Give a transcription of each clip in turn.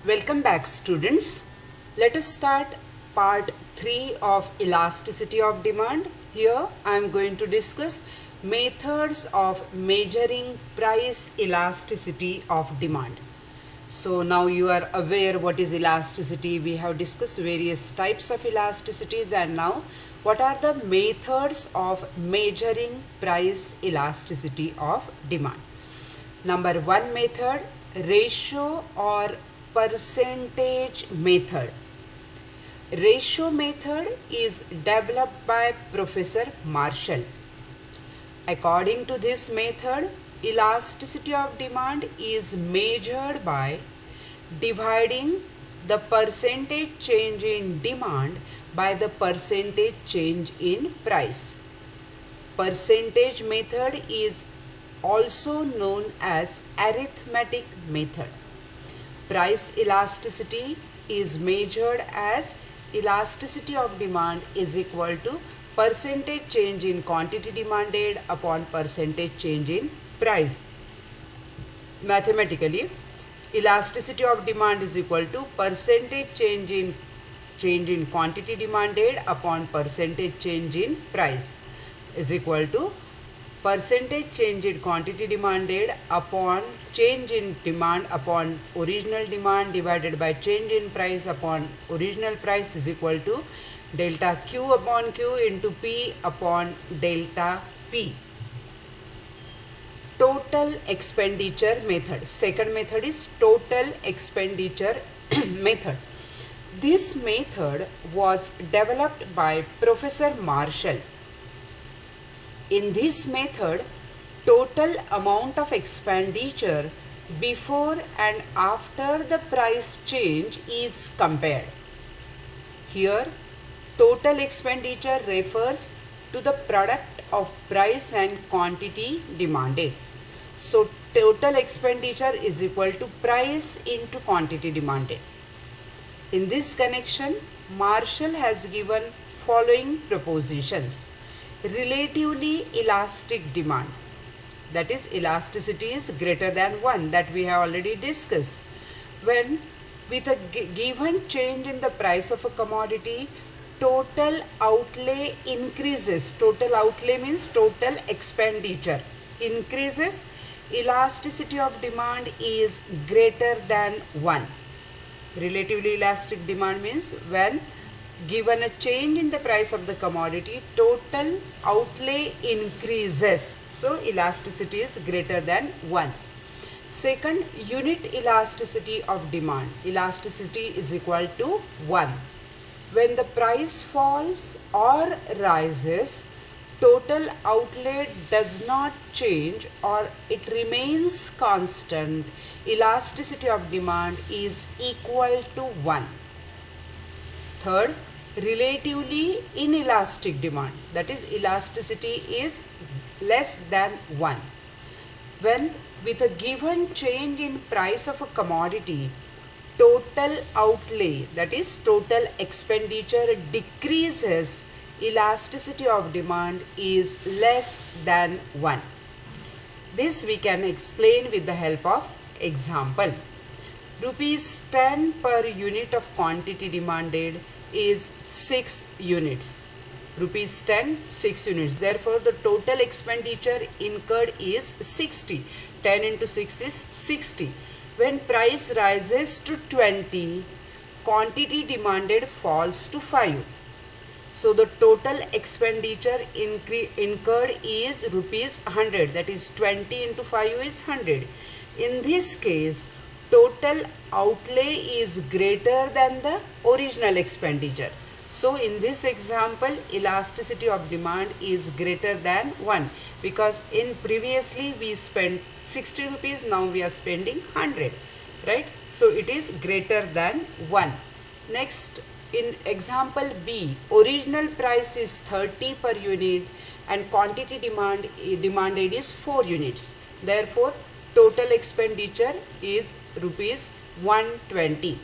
Welcome back, students. Let us start part 3 of elasticity of demand. Here I am going to discuss methods of measuring price elasticity of demand. So now you are aware what is elasticity. We have discussed various types of elasticities, and now what are the methods of measuring price elasticity of demand. Number one method, ratio or percentage method. Ratio method is developed by Professor Marshall. According to this method, elasticity of demand is measured by dividing the percentage change in demand by the percentage change in price. Percentage method is also known as arithmetic method. Price elasticity is measured as elasticity of demand is equal to percentage change in quantity demanded upon percentage change in price. Mathematically, elasticity of demand is equal to percentage change in quantity demanded upon percentage change in price is equal to percentage change in quantity demanded upon change in demand upon original demand divided by change in price upon original price is equal to delta Q upon Q into P upon delta P. Total expenditure method. Second method is total expenditure method. This method was developed by Professor Marshall. In this method, total amount of expenditure before and after the price change is compared. Here, total expenditure refers to the product of price and quantity demanded. So, total expenditure is equal to price into quantity demanded. In this connection, Marshall has given following propositions. Relatively elastic demand, that is elasticity is greater than 1, that we have already discussed. When with a given change in the price of a commodity, total outlay increases. Total outlay means total expenditure increases. Elasticity of demand is greater than 1. Relatively elastic demand means when given a change in the price of the commodity, total outlay increases. So, elasticity is greater than 1. Second, unit elasticity of demand. Elasticity is equal to 1. When the price falls or rises, total outlay does not change or it remains constant. Elasticity of demand is equal to 1. Third, relatively inelastic demand, that is elasticity is less than 1. When with a given change in price of a commodity, total outlay, that is total expenditure decreases, elasticity of demand is less than 1. This we can explain with the help of example. Rupees 10 per unit of quantity demanded is 6 units. Rupees 10, 6 units. Therefore, the total expenditure incurred is 60. 10 into 6 is 60. When price rises to 20, quantity demanded falls to 5. So, the total expenditure incurred is rupees 100. That is 20 into 5 is 100. In this case, total outlay is greater than the original expenditure. So, in this example, elasticity of demand is greater than 1 because in previously we spent 60 rupees, now we are spending 100, right? So, it is greater than 1. Next, in example B, original price is 30 per unit and quantity demanded is 4 units. Therefore, total expenditure is rupees 120,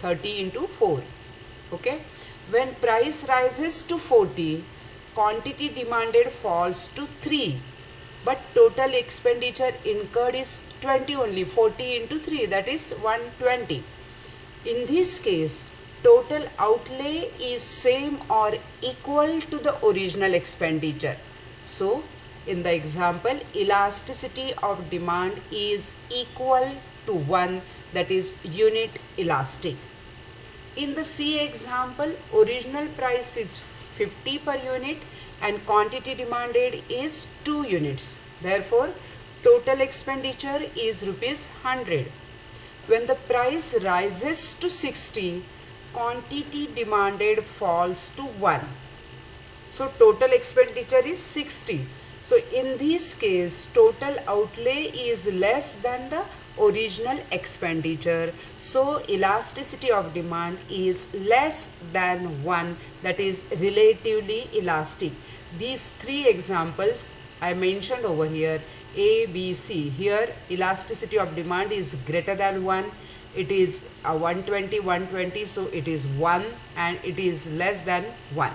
30 into 4. Okay. When price rises to 40, quantity demanded falls to 3. But total expenditure incurred is 20 only, 40 into 3, that is 120. In this case, total outlay is same or equal to the original expenditure. So, in the example, elasticity of demand is equal to 1, that is unit elastic. In the C example, original price is 50 per unit and quantity demanded is 2 units. Therefore, total expenditure is rupees 100. When the price rises to 60, quantity demanded falls to 1. So total expenditure is 60. So in this case, total outlay is less than the original expenditure. So elasticity of demand is less than 1, that is relatively elastic. These three examples I mentioned over here, A, B, C. Here elasticity of demand is greater than 1. It is 120, so it is 1, and it is less than 1.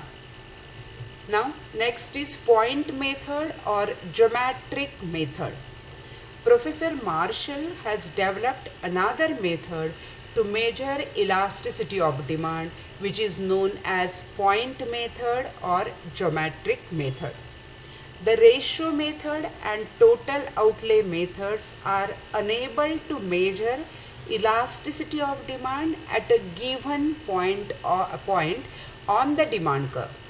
Now next is point method or geometric method. Professor Marshall has developed another method to measure elasticity of demand, which is known as point method or geometric method. The ratio method and total outlay methods are unable to measure elasticity of demand at a given point on the demand curve.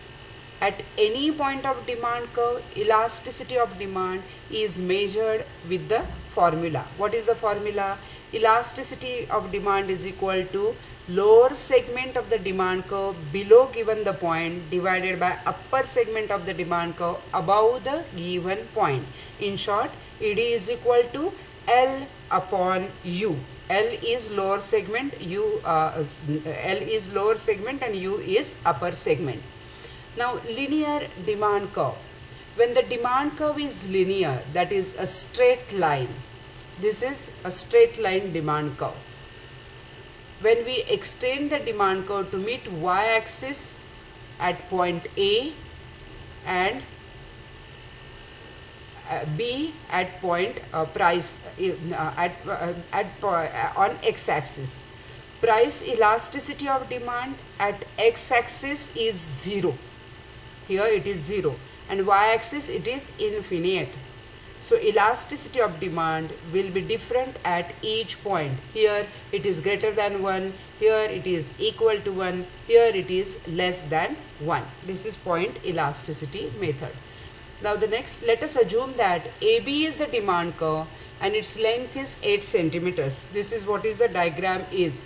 At any point of demand curve, elasticity of demand is measured with the formula. What is the formula? Elasticity of demand is equal to lower segment of the demand curve below given the point divided by upper segment of the demand curve above the given point. In short, ED is equal to L upon U. L is lower segment, L is lower segment and U is upper segment. Now linear demand curve. When the demand curve is linear, that is a straight line. This is a straight line demand curve. When we extend the demand curve to meet y-axis at point A and B at point price on x-axis. Price elasticity of demand at x-axis is 0. Here it is 0 and y-axis it is infinite. So elasticity of demand will be different at each point. Here it is greater than 1, here it is equal to 1, here it is less than 1. This is point elasticity method. Now the next, let us assume that AB is the demand curve and its length is 8 centimeters. This is what is the diagram is.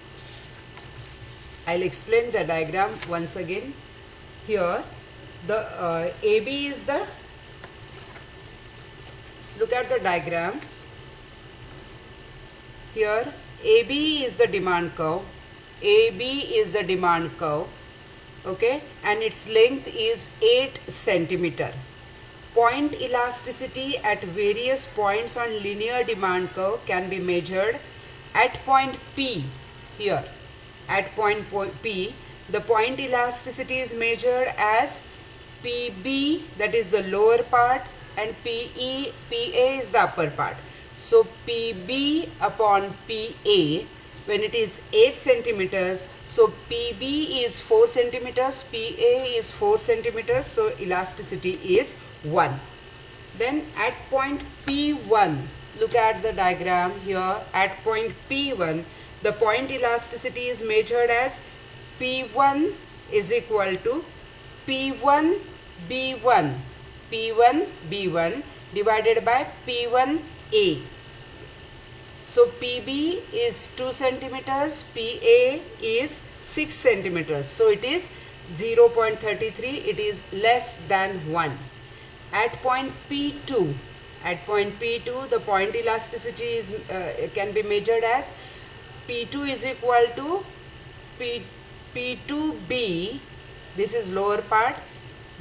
I'll explain the diagram once again. Here the AB is the, look at the diagram. Here AB is the demand curve, AB is the demand curve, okay, and its length is 8 centimeter. Point elasticity at various points on linear demand curve can be measured at point P. Here at point P, the point elasticity is measured as PB, that is the lower part, and PA is the upper part. So PB upon PA, when it is 8 centimeters, so PB is 4 centimeters, PA is 4 centimeters, so elasticity is 1. Then at point P1, look at the diagram here. At point P1, the point elasticity is measured as P1 is equal to P1 B1, P1 B1 divided by P1 A. So PB is 2 centimeters, PA is 6 centimeters. So it is 0.33, it is less than 1. At point P2, the point elasticity is can be measured as P2 is equal to P2B, this is lower part,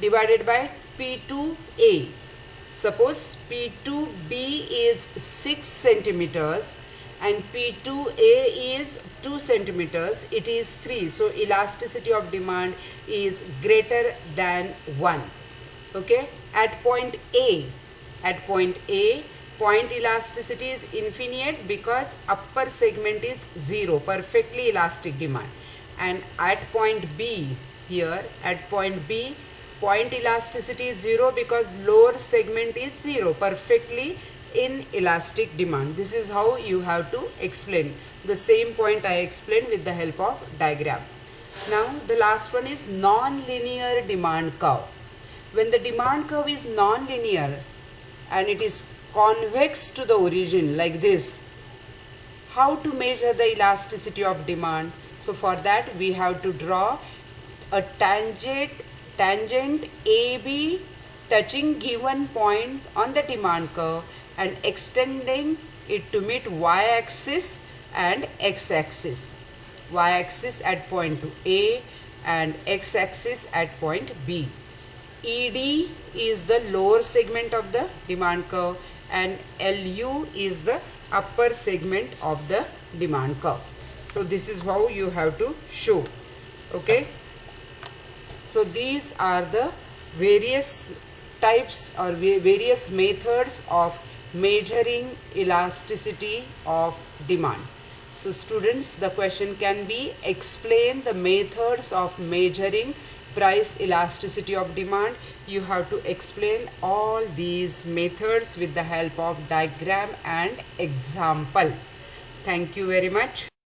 divided by P2A. Suppose P2B is 6 centimeters and P2A is 2 centimeters, it is 3. So elasticity of demand is greater than 1. Okay, at point A, point elasticity is infinite because upper segment is 0, perfectly elastic demand. And at point B, here at point B, point elasticity is 0 because lower segment is 0, perfectly inelastic demand. This is how you have to explain. The same point I explained with the help of diagram. Now the last one is non-linear demand curve. When the demand curve is non-linear and it is convex to the origin like this, how to measure the elasticity of demand? So for that we have to draw a tangent AB touching given point on the demand curve and extending it to meet y-axis and x-axis. Y-axis at point A and x-axis at point B. ED is the lower segment of the demand curve and LU is the upper segment of the demand curve. So this is how you have to show. Okay. So these are the various types or various methods of measuring elasticity of demand. So students, the question can be explain the methods of measuring price elasticity of demand. You have to explain all these methods with the help of diagram and example. Thank you very much.